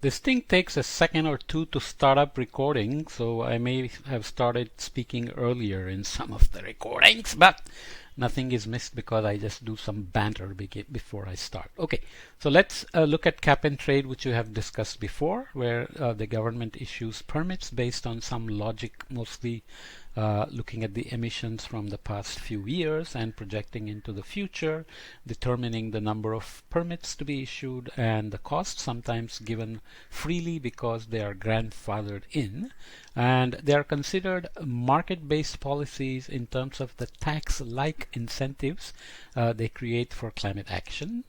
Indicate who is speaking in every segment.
Speaker 1: This thing takes a second or two to start up recording, so I may have started speaking earlier in some of the recordings, but nothing is missed because I just do some banter before I start. Okay, so let's look at cap and trade, which you have discussed before, where the government issues permits based on some logic, mostly looking at the emissions from the past few years and projecting into the future, determining the number of permits to be issued and the cost, sometimes given freely because they are grandfathered in. And they are considered market-based policies in terms of the tax-like incentives they create for climate action.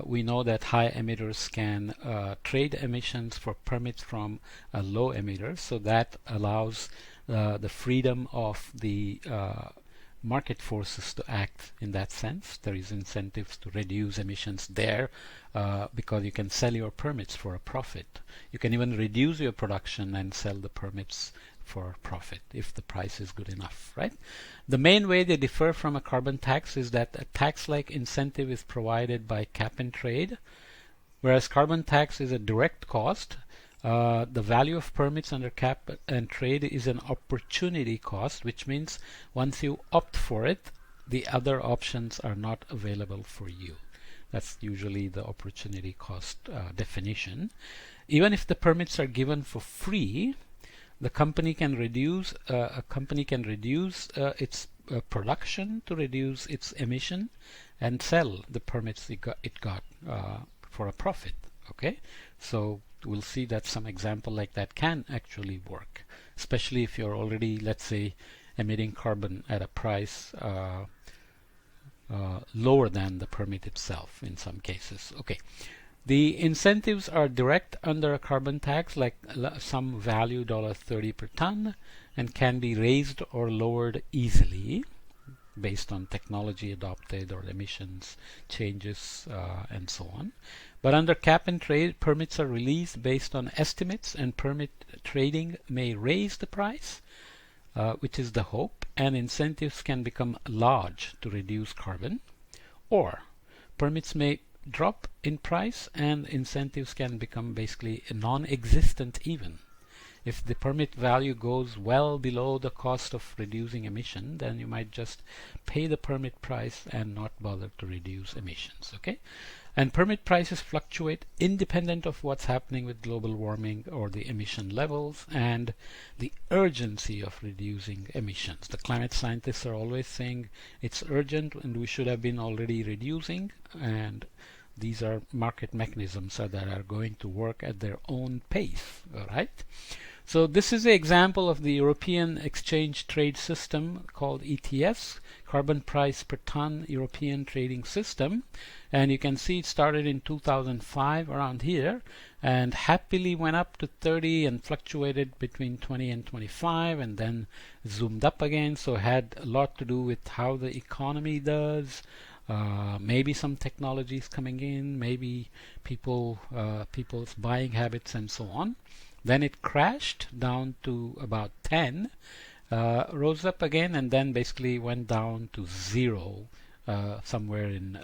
Speaker 1: We know that high emitters can trade emissions for permits from low emitters, so that allows the freedom of the market forces to act in that sense. There is incentives to reduce emissions there because you can sell your permits for a profit. You can even reduce your production and sell the permits for profit if the price is good enough, right? The main way they differ from a carbon tax is that a tax-like incentive is provided by cap and trade, whereas carbon tax is a direct cost. The value of permits under cap and trade is an opportunity cost, which means once you opt for it, the other options are not available for you. That's usually the opportunity cost definition. Even if the permits are given for free, the company can reduce its production to reduce its emission and sell the permits it got for a profit. Okay, so we'll see that some example like that can actually work, especially if you're already, let's say, emitting carbon at a price lower than the permit itself in some cases. Okay, the incentives are direct under a carbon tax, like some value $30 per ton, and can be raised or lowered easily based on technology adopted or emissions changes and so on. But under cap and trade, permits are released based on estimates, and permit trading may raise the price, which is the hope, and incentives can become large to reduce carbon, or permits may drop in price and incentives can become basically non-existent even. If the permit value goes well below the cost of reducing emission, then you might just pay the permit price and not bother to reduce emissions. Okay, and permit prices fluctuate independent of what's happening with global warming or the emission levels and the urgency of reducing emissions. The climate scientists are always saying it's urgent and we should have been already reducing, and these are market mechanisms that are going to work at their own pace. All right. So this is an example of the European Exchange Trade System called ETS, Carbon Price Per Ton European Trading System. And you can see it started in 2005 around here and happily went up to 30 and fluctuated between 20 and 25 and then zoomed up again. So it had a lot to do with how the economy does. Maybe some technologies coming in, maybe people's buying habits and so on. Then it crashed down to about 10, rose up again, and then basically went down to 0 somewhere in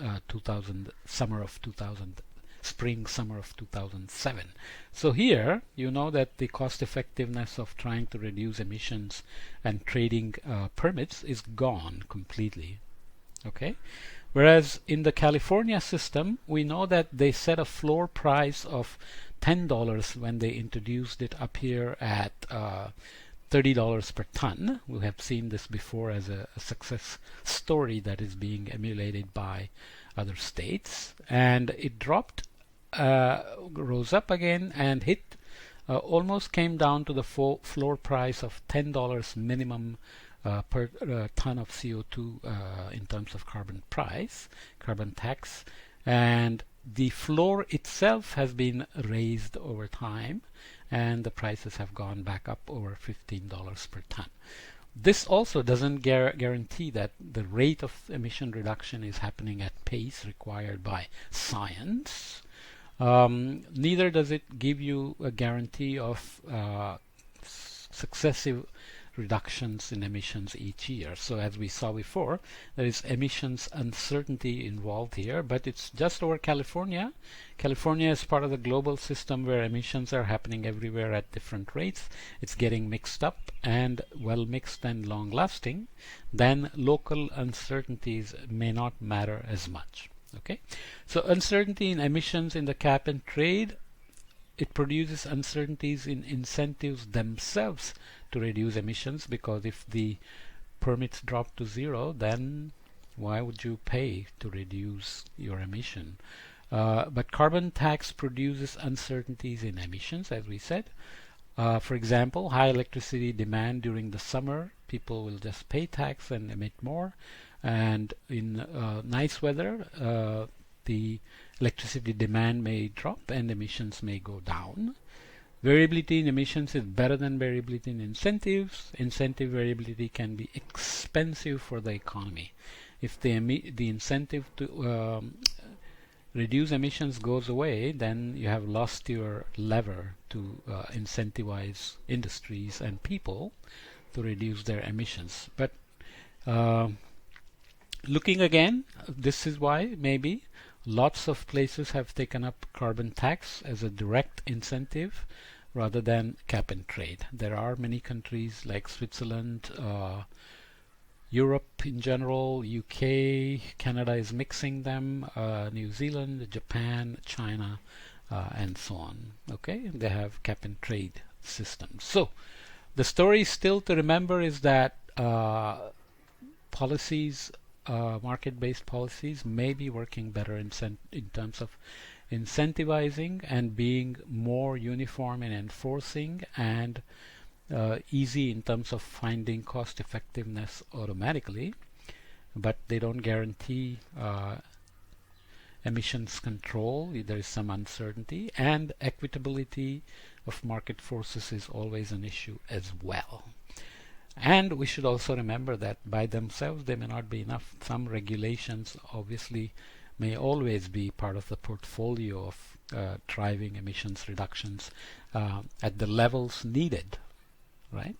Speaker 1: spring, summer of 2007. So here you know that the cost effectiveness of trying to reduce emissions and trading permits is gone completely. Okay. Whereas in the California system, we know that they set a floor price of $10 when they introduced it up here at $30 per ton. We have seen this before as a success story that is being emulated by other states. And it dropped, rose up again and hit, almost came down to the floor price of $10 minimum per ton of CO2 in terms of carbon tax, and the floor itself has been raised over time and the prices have gone back up over $15 per ton. This also doesn't guarantee that the rate of emission reduction is happening at pace required by science. Neither does it give you a guarantee of successive reductions in emissions each year. So as we saw before, there is emissions uncertainty involved here, but it's just over California. California is part of the global system where emissions are happening everywhere at different rates. It's getting mixed up and well mixed and long lasting. Then local uncertainties may not matter as much. Okay, so uncertainty in emissions in the cap and trade, it produces uncertainties in incentives themselves to reduce emissions, because if the permits drop to zero, then why would you pay to reduce your emission? But carbon tax produces uncertainties in emissions, as we said. For example, high electricity demand during the summer, people will just pay tax and emit more. And in nice weather, the electricity demand may drop and emissions may go down. Variability in emissions is better than variability in incentives. Incentive variability can be expensive for the economy. If the incentive to reduce emissions goes away, then you have lost your lever to incentivize industries and people to reduce their emissions. But looking again, this is why maybe lots of places have taken up carbon tax as a direct incentive rather than cap and trade. There are many countries like Switzerland, Europe in general, UK, Canada is mixing them, New Zealand, Japan, China, and so on. Okay, they have cap and trade systems. So the story still to remember is that policies, market-based policies, may be working better in terms of incentivizing and being more uniform in enforcing, and easy in terms of finding cost effectiveness automatically, but they don't guarantee emissions control. There is some uncertainty, and equitability of market forces is always an issue as well. And we should also remember that by themselves they may not be enough. Some regulations obviously may always be part of the portfolio of driving emissions reductions at the levels needed, right?